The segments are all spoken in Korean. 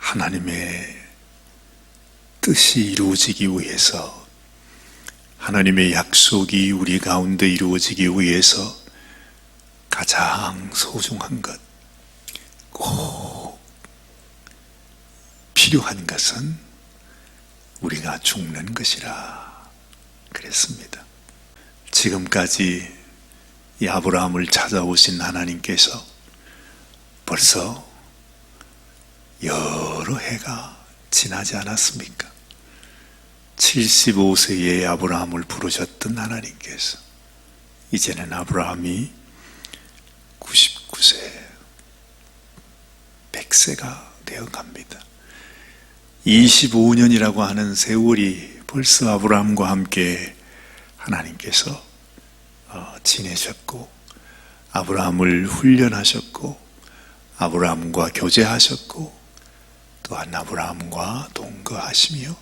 하나님의 뜻이 이루어지기 위해서, 하나님의 약속이 우리 가운데 이루어지기 위해서 가장 소중한 것, 꼭 필요한 것은 우리가 죽는 것이라 그랬습니다. 지금까지 이 아브라함을 찾아오신 하나님께서 벌써 여러 해가 지나지 않았습니까? 75세의 아브라함을 부르셨던 하나님께서 이제는 아브라함이 99세, 100세가 되어갑니다. 25년이라고 하는 세월이 벌써 아브라함과 함께 하나님께서 지내셨고, 아브라함을 훈련하셨고, 아브라함과 교제하셨고, 또한 아브라함과 동거하시며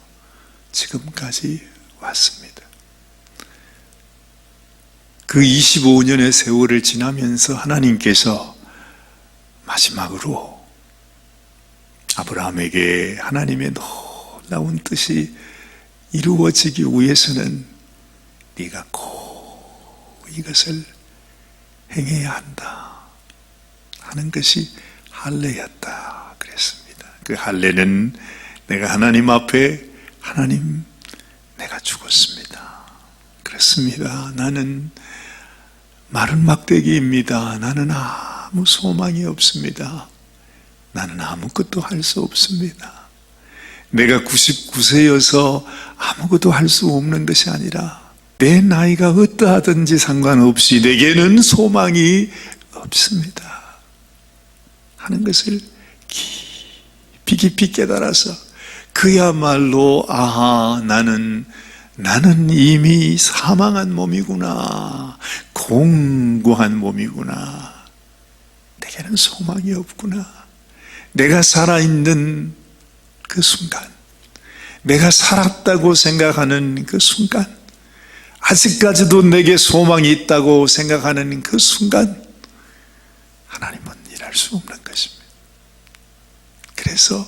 지금까지 왔습니다. 그 25년의 세월을 지나면서 하나님께서 마지막으로 아브라함에게 하나님의 놀라운 뜻이 이루어지기 위해서는 네가 꼭 이것을 행해야 한다 하는 것이 할례였다 그랬습니다. 그 할례는 내가 하나님 앞에, 하나님, 내가 죽었습니다. 그렇습니다. 나는 마른 막대기입니다. 나는 아무 소망이 없습니다. 나는 아무것도 할 수 없습니다. 내가 99세여서 아무것도 할 수 없는 것이 아니라 내 나이가 어떠하든지 상관없이 내게는 소망이 없습니다 하는 것을 깊이 깨달아서 그야말로 나는 이미 사망한 몸이구나, 공고한 몸이구나, 내게는 소망이 없구나. 내가 살아있는 그 순간, 내가 살았다고 생각하는 그 순간, 아직까지도 내게 소망이 있다고 생각하는 그 순간, 하나님은 일할 수 없는 것입니다. 그래서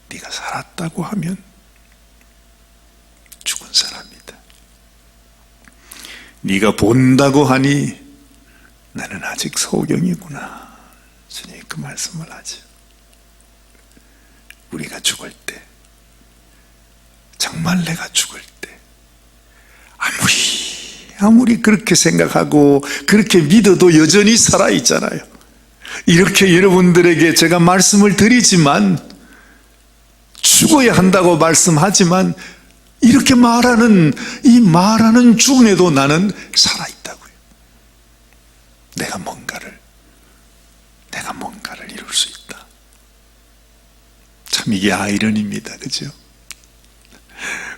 네가 살았다고 하면 죽은 사람이다. 네가 본다고 하니 나는 아직 소경이구나. 주님 그 말씀을 하죠. 우리가 죽을 때, 정말 내가 죽을 때, 아무리 그렇게 생각하고 그렇게 믿어도 여전히 살아있잖아요. 이렇게 여러분들에게 제가 말씀을 드리지만, 죽어야 한다고 말씀하지만, 이렇게 말하는 이 말하는 중에도 나는 살아있다고요. 내가 뭔가를 이룰 수 있다. 참 이게 아이러니입니다. 그죠?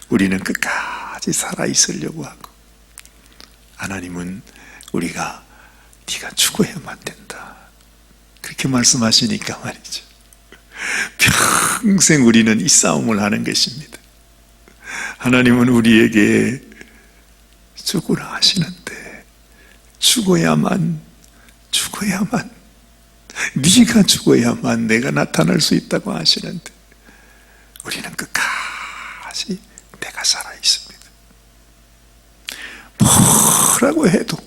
우리는 끝까지 살아있으려고 하고, 하나님은 우리가 네가 죽어야만 된다 그렇게 말씀하시니까 말이죠. 평생 우리는 이 싸움을 하는 것입니다. 하나님은 우리에게 죽으라 하시는데 죽어야만 네가 죽어야만 내가 나타날 수 있다고 하시는데 우리는 끝까지 내가 살아있습니다. 뭐라고 해도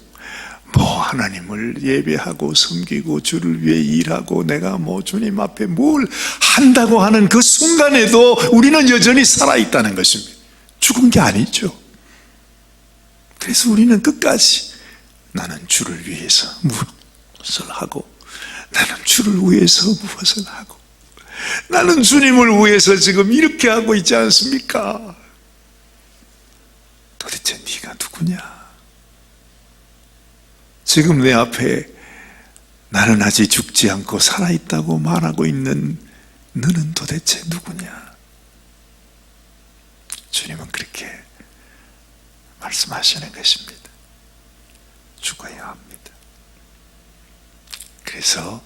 하나님을 예배하고 섬기고 주를 위해 일하고 내가 주님 앞에 뭘 한다고 하는 그 순간에도 우리는 여전히 살아있다는 것입니다. 죽은 게 아니죠. 그래서 우리는 끝까지 나는 주를 위해서 무엇을 하고, 나는 주를 위해서 무엇을 하고, 나는 주님을 위해서 지금 이렇게 하고 있지 않습니까? 도대체 네가 누구냐? 지금 내 앞에 나는 아직 죽지 않고 살아있다고 말하고 있는 너는 도대체 누구냐? 주님은 그렇게 말씀하시는 것입니다. 죽어야 합니다. 그래서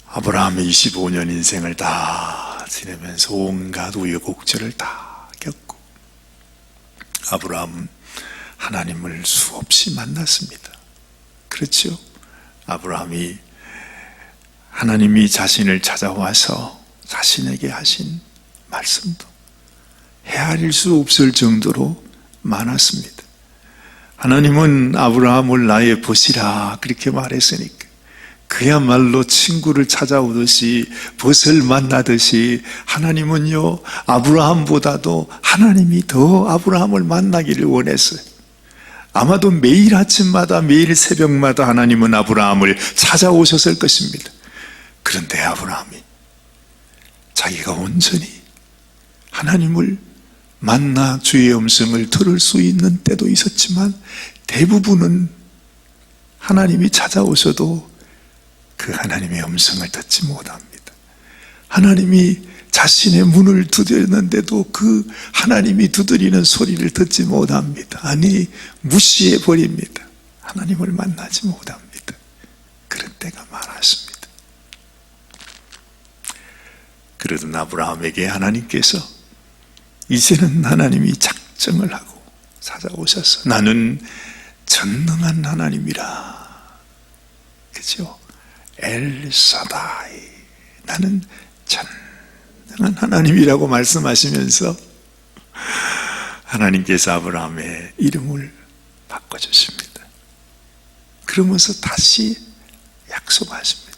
아브라함의 25년 인생을 다 지내면서 온갖 우여곡절을 다 겪고, 아브라함은 하나님을 수없이 만났습니다. 그렇죠? 아브라함이 하나님이 자신을 찾아와서 자신에게 하신 말씀도 헤아릴 수 없을 정도로 많았습니다. 하나님은 아브라함을 나의 벗이라 그렇게 말했으니까 그야말로 친구를 찾아오듯이 벗을 만나듯이 하나님은요 아브라함보다도 하나님이 더 아브라함을 만나기를 원했어요. 아마도 매일 아침마다 매일 새벽마다 하나님은 아브라함을 찾아오셨을 것입니다. 그런데 아브라함이 자기가 온전히 하나님을 만나 주의 음성을 들을 수 있는 때도 있었지만 대부분은 하나님이 찾아오셔도 그 하나님의 음성을 듣지 못합니다. 하나님이 자신의 문을 두드렸는데도 그 하나님이 두드리는 소리를 듣지 못합니다. 아니 무시해 버립니다. 하나님을 만나지 못합니다. 그런 때가 많았습니다. 그러던 아브라함에게 하나님께서 이제는 하나님이 작정을 하고 찾아오셔서 나는 전능한 하나님이라. 그죠? 엘사다이. 나는 전능한 하나님이라고 말씀하시면서 하나님께서 아브라함의 이름을 바꿔주십니다. 그러면서 다시 약속하십니다.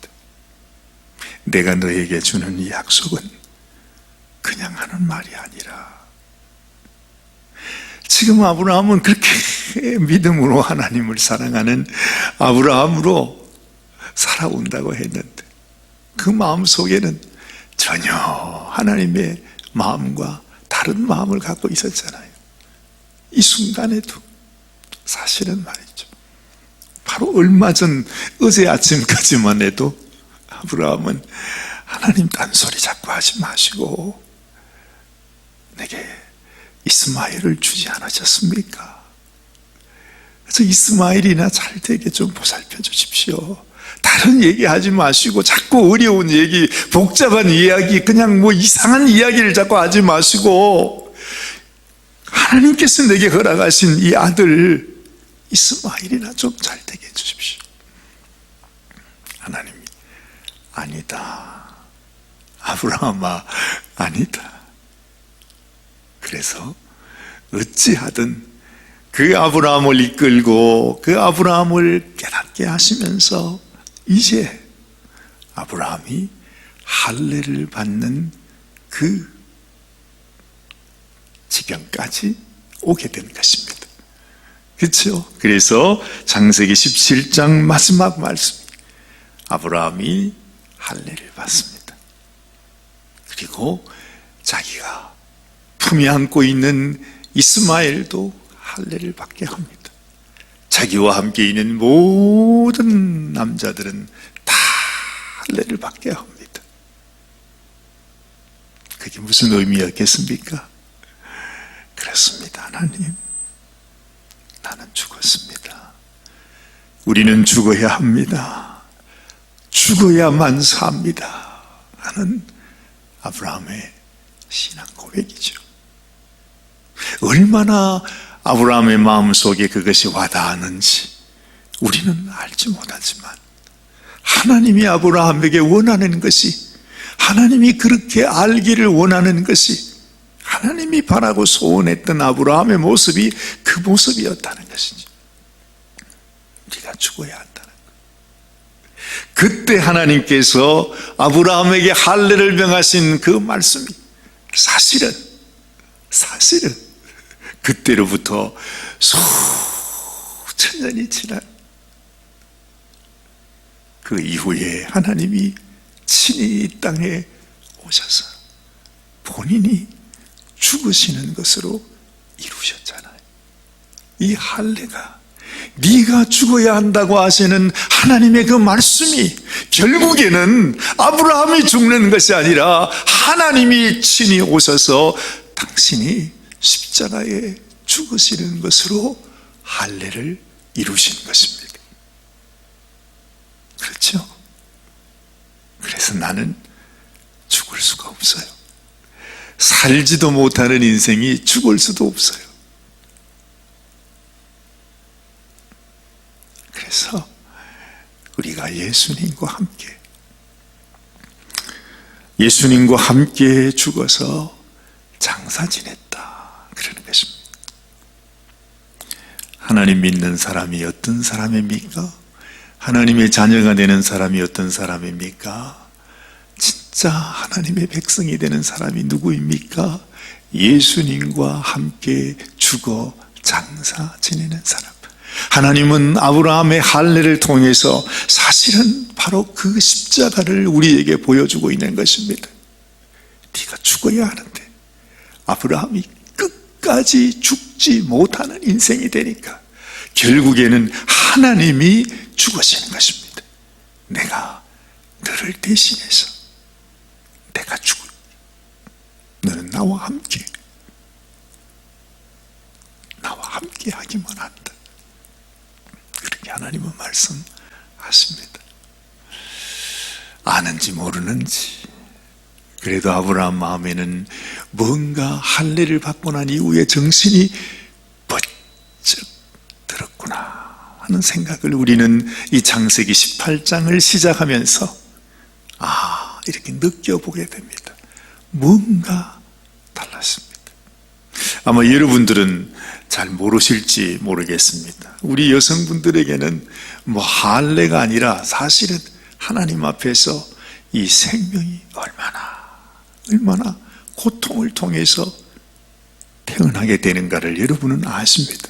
내가 너에게 주는 이 약속은 그냥 하는 말이 아니라 지금 아브라함은 그렇게 믿음으로 하나님을 사랑하는 아브라함으로 살아온다고 했는데 그 마음 속에는 전혀 하나님의 마음과 다른 마음을 갖고 있었잖아요. 이 순간에도 사실은 말이죠. 바로 얼마 전 어제 아침까지만 해도 아브라함은 하나님 딴소리 자꾸 하지 마시고 내게 이스마엘을 주지 않으셨습니까? 그래서 이스마엘이나 잘 되게 좀 보살펴 주십시오. 다른 얘기 하지 마시고 자꾸 어려운 얘기, 복잡한 이야기, 그냥 뭐 이상한 이야기를 자꾸 하지 마시고 하나님께서 내게 허락하신 이 아들 이스마엘이나 좀 잘 되게 해주십시오. 하나님이 아니다. 아브라함아 아니다. 그래서 어찌하든 그 아브라함을 이끌고 그 아브라함을 깨닫게 하시면서 이제 아브라함이 할례를 받는 그 지경까지 오게 된 것입니다. 그렇죠? 그래서 창세기 17장 마지막 말씀, 아브라함이 할례를 받습니다. 그리고 자기가 품에 안고 있는 이스마엘도 할례를 받게 합니다. 자기와 함께 있는 모든 남자들은 다 할례를 받게 합니다. 그게 무슨 의미였겠습니까? 그렇습니다. 하나님, 나는 죽었습니다. 우리는 죽어야 합니다. 죽어야만 삽니다. 하는 아브라함의 신앙 고백이죠. 얼마나 아브라함의 마음속에 그것이 와닿았는지 우리는 알지 못하지만 하나님이 아브라함에게 원하는 것이, 하나님이 그렇게 알기를 원하는 것이, 하나님이 바라고 소원했던 아브라함의 모습이 그 모습이었다는 것이죠. 우리가 죽어야 한다는 것. 그때 하나님께서 아브라함에게 할례를 명하신 그 말씀이 사실은 그때로부터 수천 년이 지난 그 이후에 하나님이 친히 이 땅에 오셔서 본인이 죽으시는 것으로 이루셨잖아요. 이 할례가 네가 죽어야 한다고 하시는 하나님의 그 말씀이 결국에는 아브라함이 죽는 것이 아니라 하나님이 친히 오셔서 당신이 십자가에 죽으시는 것으로 할례를 이루신 것입니다. 그렇죠? 그래서 나는 죽을 수가 없어요. 살지도 못하는 인생이 죽을 수도 없어요. 그래서 우리가 예수님과 함께 예수님과 함께 죽어서 장사 지냈다, 그러는 것입니다. 하나님 믿는 사람이 어떤 사람입니까? 하나님의 자녀가 되는 사람이 어떤 사람입니까? 진짜 하나님의 백성이 되는 사람이 누구입니까? 예수님과 함께 죽어 장사 지내는 사람. 하나님은 아브라함의 할례를 통해서 사실은 바로 그 십자가를 우리에게 보여주고 있는 것입니다. 네가 죽어야 하는데 아브라함이 끝까지 죽지 못하는 인생이 되니까 결국에는 하나님이 죽으시는 것입니다. 내가 너를 대신해서 내가 죽을, 너는 나와 함께 하기만 한다, 그렇게 하나님은 말씀하십니다. 아는지 모르는지 그래도 아브라함 마음에는 뭔가 할례를 받고 난 이후에 정신이 번쩍 들었구나 하는 생각을 우리는 이 창세기 18장을 시작하면서 이렇게 느껴보게 됩니다. 뭔가 달랐습니다. 아마 여러분들은 잘 모르실지 모르겠습니다. 우리 여성분들에게는 할례가 아니라 사실은 하나님 앞에서 이 생명이 얼마나 고통을 통해서 태어나게 되는가를 여러분은 아십니다.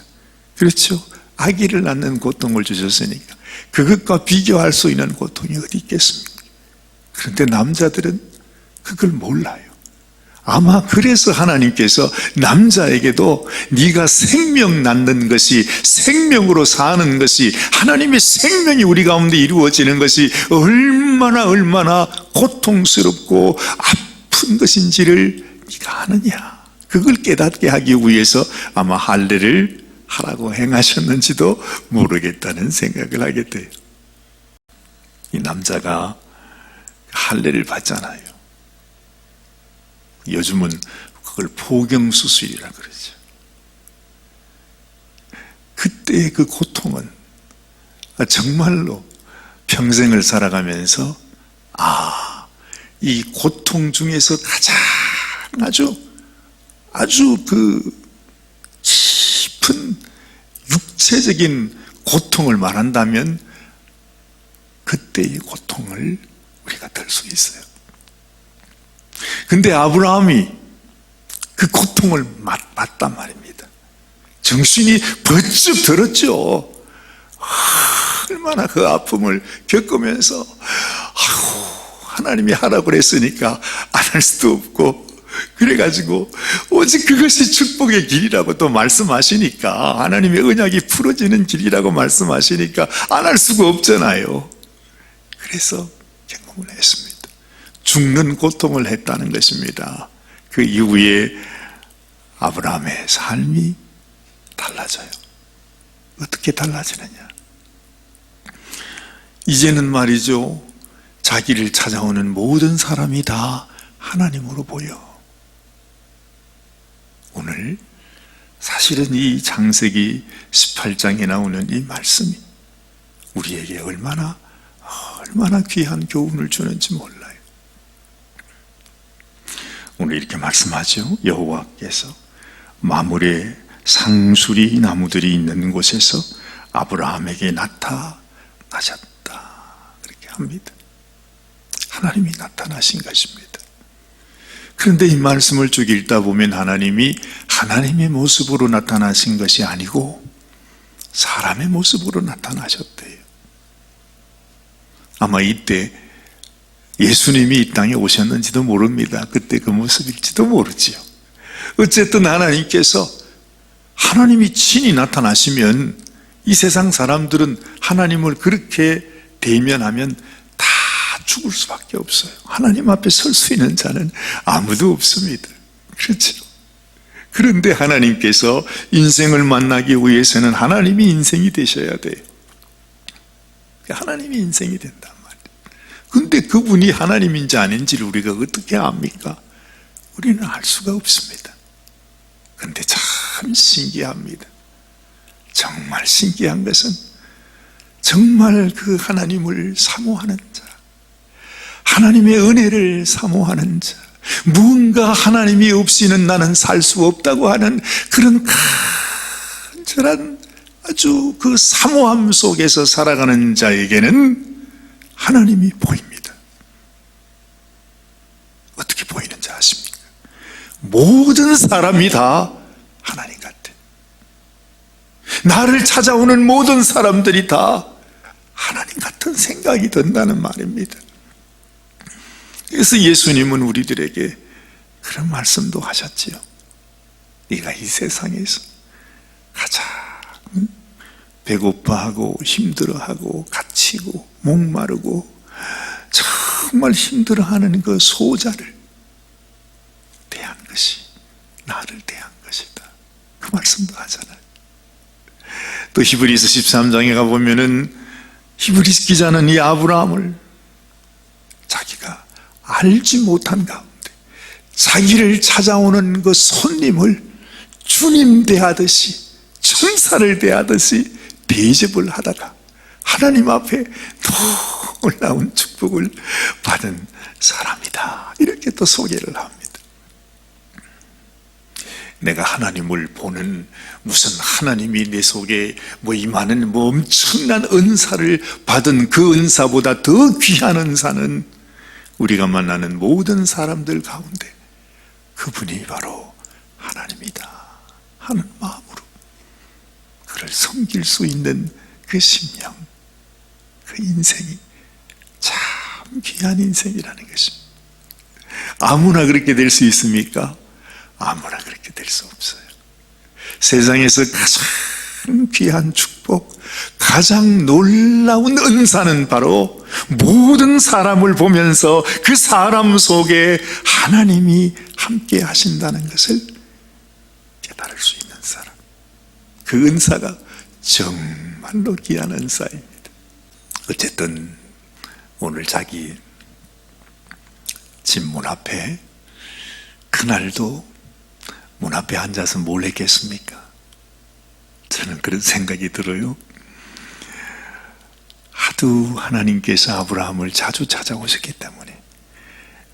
그렇죠? 아기를 낳는 고통을 주셨으니까 그것과 비교할 수 있는 고통이 어디 있겠습니까? 그런데 남자들은 그걸 몰라요. 아마 그래서 하나님께서 남자에게도 네가 생명 낳는 것이, 생명으로 사는 것이, 하나님의 생명이 우리 가운데 이루어지는 것이 얼마나 고통스럽고 아픈 것인지를 네가 아느냐, 그걸 깨닫게 하기 위해서 아마 할례를 하라고 행하셨는지도 모르겠다는 생각을 하게 돼요. 이 남자가 할례를 받잖아요. 요즘은 그걸 포경수술이라 그러죠. 그때의 그 고통은 정말로 평생을 살아가면서 이 고통 중에서 가장 아주 그 깊은 육체적인 고통을 말한다면 그때의 고통을 우리가 들 수 있어요. 근데 아브라함이 그 고통을 맛봤단 말입니다. 정신이 번쩍 들었죠. 얼마나 그 아픔을 겪으면서 하나님이 하라고 그랬으니까 안 할 수도 없고, 그래가지고 오직 그것이 축복의 길이라고 또 말씀하시니까, 하나님의 언약이 풀어지는 길이라고 말씀하시니까 안 할 수가 없잖아요. 그래서 경험을 했습니다. 죽는 고통을 했다는 것입니다. 그 이후에 아브라함의 삶이 달라져요. 어떻게 달라지느냐? 이제는 말이죠, 자기를 찾아오는 모든 사람이 다 하나님으로 보여. 오늘 사실은 이 창세기 18장에 나오는 이 말씀이 우리에게 얼마나 귀한 교훈을 주는지 몰라요. 오늘 이렇게 말씀하죠. 여호와께서 마물의 상수리 나무들이 있는 곳에서 아브라함에게 나타나셨다, 그렇게 합니다. 하나님이 나타나신 것입니다. 그런데 이 말씀을 쭉 읽다 보면 하나님이 하나님의 모습으로 나타나신 것이 아니고 사람의 모습으로 나타나셨대요. 아마 이때 예수님이 이 땅에 오셨는지도 모릅니다. 그때 그 모습일지도 모르지요. 어쨌든 하나님께서, 하나님이 친히 나타나시면 이 세상 사람들은 하나님을 그렇게 대면하면 다 죽을 수밖에 없어요. 하나님 앞에 설 수 있는 자는 아무도 없습니다. 그렇죠? 그런데 하나님께서 인생을 만나기 위해서는 하나님이 인생이 되셔야 돼요. 하나님이 인생이 된단 말이에요. 근데 그분이 하나님인지 아닌지를 우리가 어떻게 압니까? 우리는 알 수가 없습니다. 그런데 참 신기합니다. 정말 신기한 것은 정말 그 하나님을 사모하는 자, 하나님의 은혜를 사모하는 자, 무언가 하나님이 없이는 나는 살 수 없다고 하는 그런 간절한 아주 그 사모함 속에서 살아가는 자에게는 하나님이 보입니다. 어떻게 보이는지 아십니까? 모든 사람이 다 하나님 같아. 나를 찾아오는 모든 사람들이 다 하나님 같은 생각이 든다는 말입니다. 그래서 예수님은 우리들에게 그런 말씀도 하셨지요. 네가 이 세상에서 가장 배고파하고 힘들어하고 갇히고 목마르고 정말 힘들어하는 그 소자를 대한 것이 나를 대한 것이다. 그 말씀도 하잖아요. 또 히브리서 13장에 가보면은 히브리서 기자는 이 아브라함을 자기가 알지 못한 가운데 자기를 찾아오는 그 손님을 주님 대하듯이 천사를 대하듯이 대접을 하다가 하나님 앞에 놀라운 축복을 받은 사람이다. 이렇게 또 소개를 합니다. 내가 하나님을 보는 무슨 하나님이 내 속에 임하는 엄청난 은사를 받은 그 은사보다 더 귀한 은사는 우리가 만나는 모든 사람들 가운데 그분이 바로 하나님이다 하는 마음으로 그를 섬길 수 있는 그 심령, 그 인생이 참 귀한 인생이라는 것입니다. 아무나 그렇게 될 수 있습니까? 아무나 그렇게 될 수 없어요. 세상에서 가장 귀한 축복, 가장 놀라운 은사는 바로 모든 사람을 보면서 그 사람 속에 하나님이 함께 하신다는 것을 깨달을 수 있는 사람. 그 은사가 정말로 귀한 은사입니다. 어쨌든 오늘 자기 집 문 앞에 그날도 문 앞에 앉아서 뭘 했겠습니까? 저는 그런 생각이 들어요. 하도 하나님께서 아브라함을 자주 찾아오셨기 때문에,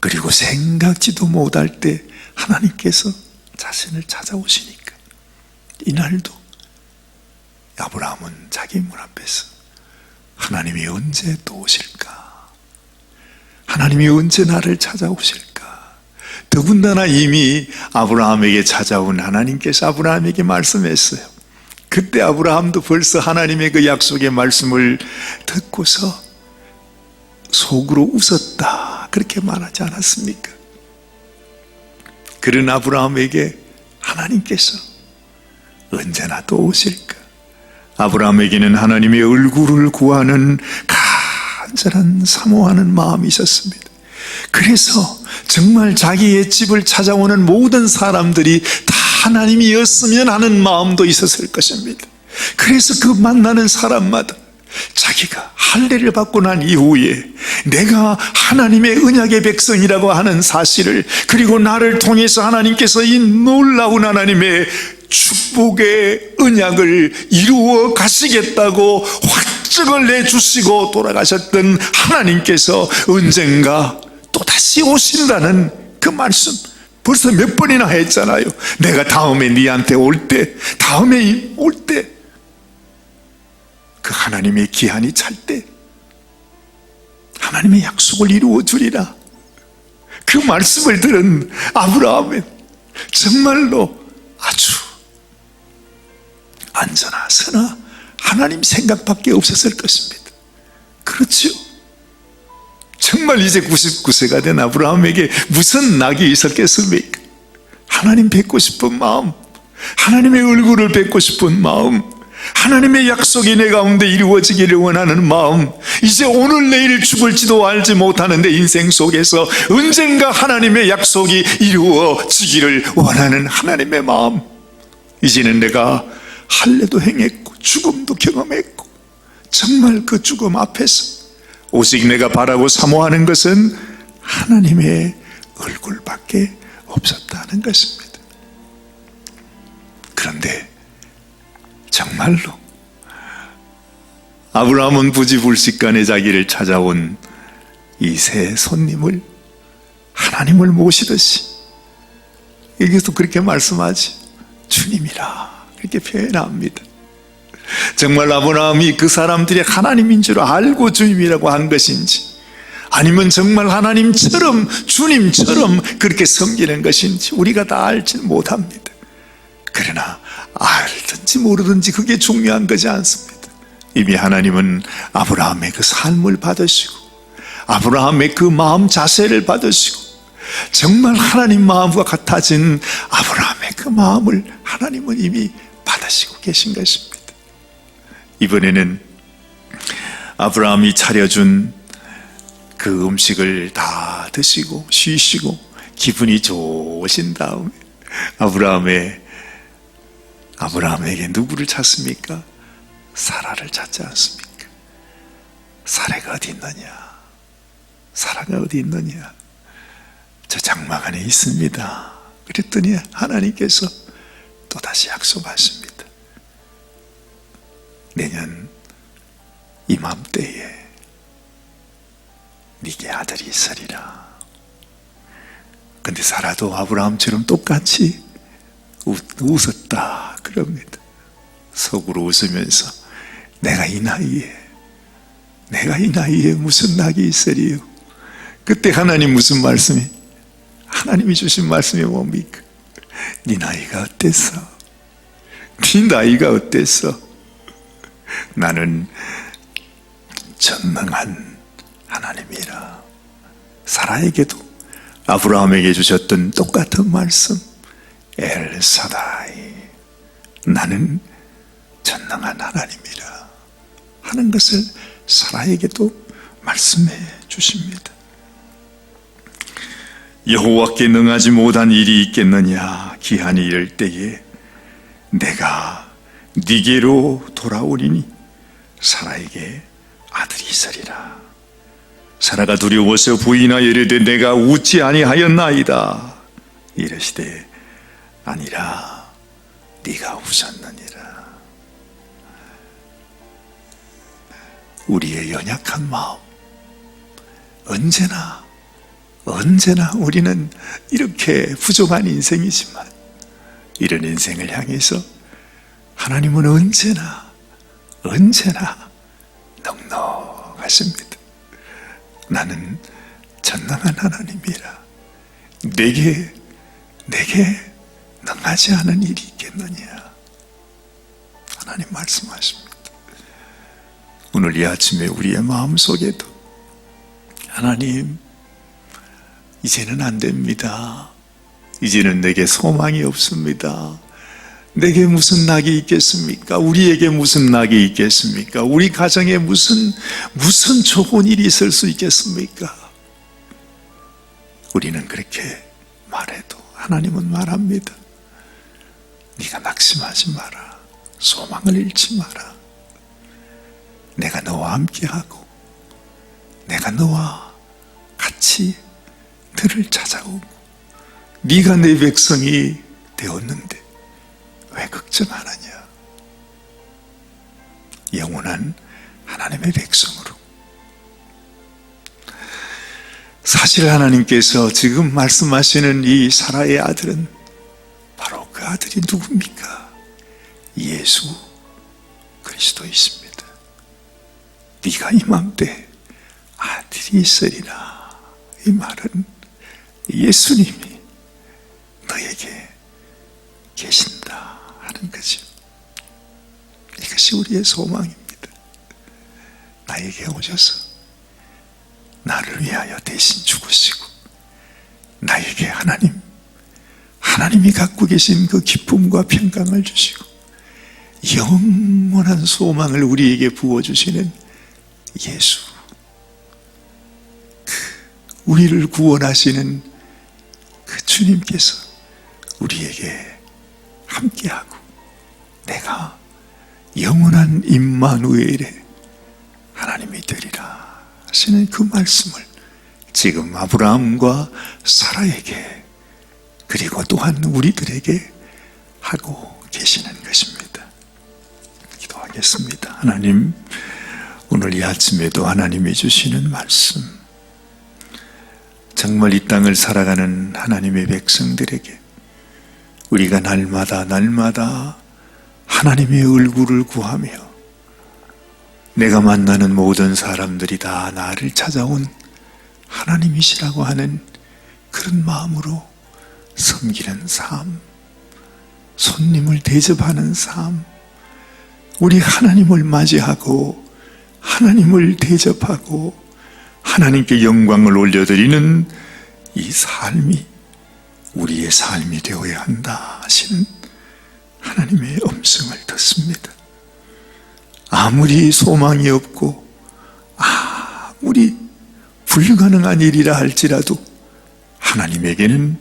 그리고 생각지도 못할 때 하나님께서 자신을 찾아오시니까 이날도 아브라함은 자기 문 앞에서 하나님이 언제 또 오실까? 하나님이 언제 나를 찾아오실까? 더군다나 이미 아브라함에게 찾아온 하나님께서 아브라함에게 말씀했어요. 그때 아브라함도 벌써 하나님의 그 약속의 말씀을 듣고서 속으로 웃었다, 그렇게 말하지 않았습니까? 그런 아브라함에게 하나님께서 언제나 또 오실까? 아브라함에게는 하나님의 얼굴을 구하는 간절한 사모하는 마음이 있었습니다. 그래서 정말 자기의 집을 찾아오는 모든 사람들이 다 하나님이었으면 하는 마음도 있었을 것입니다. 그래서 그 만나는 사람마다 자기가 할례를 받고 난 이후에 내가 하나님의 언약의 백성이라고 하는 사실을, 그리고 나를 통해서 하나님께서 이 놀라운 하나님의 축복의 언약을 이루어 가시겠다고 확증을 내주시고 돌아가셨던 하나님께서 언젠가 또다시 오신다는 그 말씀 벌써 몇 번이나 했잖아요. 내가 다음에 네한테 올 때, 다음에 올 때, 그 하나님의 기한이 찰 때 하나님의 약속을 이루어 주리라. 그 말씀을 들은 아브라함은 정말로 아주 안전하 선하 하나님 생각밖에 없었을 것입니다. 그렇죠? 정말 이제 99세가 된 아브라함에게 무슨 낙이 있었겠습니까? 하나님 뵙고 싶은 마음, 하나님의 얼굴을 뵙고 싶은 마음, 하나님의 약속이 내 가운데 이루어지기를 원하는 마음, 이제 오늘 내일 죽을지도 알지 못하는 내 인생 속에서 언젠가 하나님의 약속이 이루어지기를 원하는 하나님의 마음. 이제는 내가 할례도 행했고 죽음도 경험했고 정말 그 죽음 앞에서 오직 내가 바라고 사모하는 것은 하나님의 얼굴밖에 없었다는 것입니다. 그런데 정말로 아브라함은 부지불식간에 자기를 찾아온 이 새 손님을 하나님을 모시듯이, 여기서 그렇게 말씀하지, 주님이라 그렇게 표현합니다. 정말 아브라함이 그 사람들이 하나님인 줄 알고 주님이라고 한 것인지, 아니면 정말 하나님처럼 주님처럼 그렇게 섬기는 것인지 우리가 다 알지 못합니다. 그러나 알든지 모르든지 그게 중요한 것이 않습니다. 이미 하나님은 아브라함의 그 삶을 받으시고 아브라함의 그 마음 자세를 받으시고 정말 하나님 마음과 같아진 아브라함의 그 마음을 하나님은 이미 받으시고 계신 것입니다. 이번에는 아브라함이 차려준 그 음식을 다 드시고 쉬시고 기분이 좋으신 다음에 아브라함에게 누구를 찾습니까? 사라를 찾지 않습니까? 사라가 어디 있느냐? 사라가 어디 있느냐? 저 장막 안에 있습니다. 그랬더니 하나님께서 또다시 약속하십니다. 내년 이맘때에 네게 아들이 있으리라. 근데 사라도 아브라함처럼 똑같이 웃었다 그럽니다. 속으로 웃으면서 내가 이 나이에 무슨 낙이 있으리요. 그때 하나님 무슨 말씀이, 하나님이 주신 말씀이 뭡니까? 네 나이가 어땠어? 네 나이가 어땠어? 나는 전능한 하나님이라. 사라에게도 아브라함에게 주셨던 똑같은 말씀, 엘사다이, 나는 전능한 하나님이라 하는 것을 사라에게도 말씀해 주십니다. 여호와께 능하지 못한 일이 있겠느냐? 기한이 이를 때에 내가 네게로 돌아오리니 사라에게 아들이 있으리라. 사라가 두려워서 부인하여 이르되 내가 웃지 아니하였나이다. 이르시되 아니라 네가 웃었느니라. 우리의 연약한 마음, 언제나 우리는 이렇게 부족한 인생이지만 이런 인생을 향해서 하나님은 언제나 넉넉하십니다. 나는 전능한 하나님이라. 내게 능하지 않은 일이 있겠느냐? 하나님 말씀하십니다. 오늘 이 아침에 우리의 마음속에도 하나님, 이제는 안 됩니다. 이제는 내게 소망이 없습니다. 내게 무슨 낙이 있겠습니까? 우리에게 무슨 낙이 있겠습니까? 우리 가정에 무슨 좋은 일이 있을 수 있겠습니까? 우리는 그렇게 말해도 하나님은 말합니다. 네가 낙심하지 마라. 소망을 잃지 마라. 내가 너와 함께하고 내가 너와 같이 너를 찾아오고 네가 내 백성이 되었는데 왜 걱정하느냐? 영원한 하나님의 백성으로. 사실 하나님께서 지금 말씀하시는 이 사라의 아들은 바로 그 아들이 누굽니까? 예수 그리스도이십니다. 네가 이맘때 아들이 있으리라. 이 말은 예수님이 너에게 계신다 하는 거죠. 이것이 우리의 소망입니다. 나에게 오셔서 나를 위하여 대신 죽으시고 나에게 하나님이 갖고 계신 그 기쁨과 평강을 주시고 영원한 소망을 우리에게 부어주시는 예수, 우리를 구원하시는 그 주님께서 우리에게 함께하고 내가 영원한 임마누엘의 하나님이 되리라 하시는 그 말씀을 지금 아브라함과 사라에게 그리고 또한 우리들에게 하고 계시는 것입니다. 기도하겠습니다. 하나님, 오늘 이 아침에도 하나님이 주시는 말씀, 정말 이 땅을 살아가는 하나님의 백성들에게 우리가 날마다 하나님의 얼굴을 구하며 내가 만나는 모든 사람들이 다 나를 찾아온 하나님이시라고 하는 그런 마음으로 섬기는 삶, 손님을 대접하는 삶, 우리 하나님을 맞이하고 하나님을 대접하고 하나님께 영광을 올려드리는 이 삶이 우리의 삶이 되어야 한다 하시는 하나님의 음성을 듣습니다. 아무리 소망이 없고 아무리 불가능한 일이라 할지라도 하나님에게는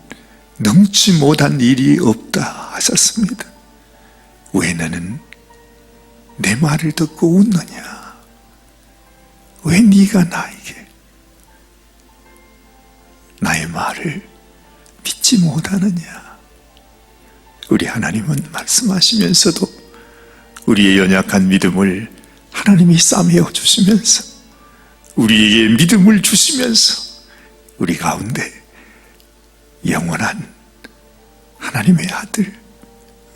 능치 못한 일이 없다 하셨습니다. 왜 너는 내 말을 듣고 웃느냐? 왜 네가 나에게 나의 말을 믿지 못하느냐? 우리 하나님은 말씀하시면서도 우리의 연약한 믿음을 하나님이 싸매어 주시면서 우리에게 믿음을 주시면서 우리 가운데 영원한 하나님의 아들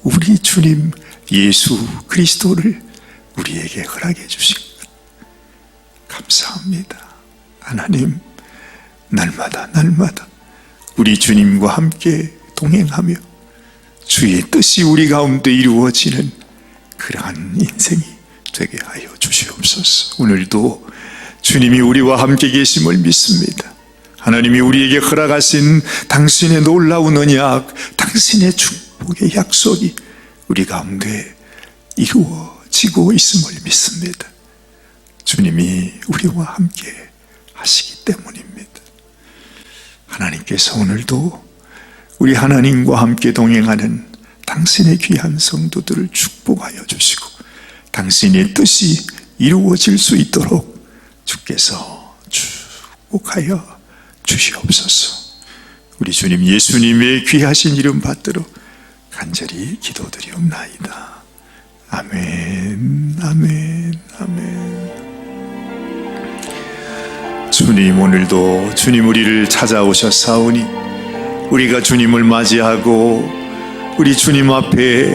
우리 주님 예수 그리스도를 우리에게 허락해 주신 것 감사합니다. 하나님 날마다 우리 주님과 함께 동행하며 주의 뜻이 우리 가운데 이루어지는 그러한 인생이 되게 하여 주시옵소서. 오늘도 주님이 우리와 함께 계심을 믿습니다. 하나님이 우리에게 허락하신 당신의 놀라운 언약, 당신의 축복의 약속이 우리 가운데 이루어지고 있음을 믿습니다. 주님이 우리와 함께 하시기 때문입니다. 하나님께서 오늘도 우리 하나님과 함께 동행하는 당신의 귀한 성도들을 축복하여 주시고 당신의 뜻이 이루어질 수 있도록 주께서 축복하여 주시옵소서. 우리 주님 예수님의 귀하신 이름 받들어 간절히 기도드리옵나이다. 아멘, 아멘, 아멘. 주님 오늘도 주님 우리를 찾아오셨사오니 우리가 주님을 맞이하고 우리 주님 앞에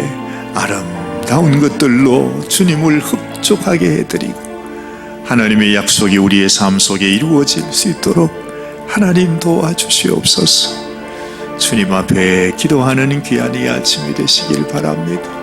아름다운 것들로 주님을 흡족하게 해드리고 하나님의 약속이 우리의 삶 속에 이루어질 수 있도록 하나님 도와주시옵소서. 주님 앞에 기도하는 귀한 이 아침이 되시길 바랍니다.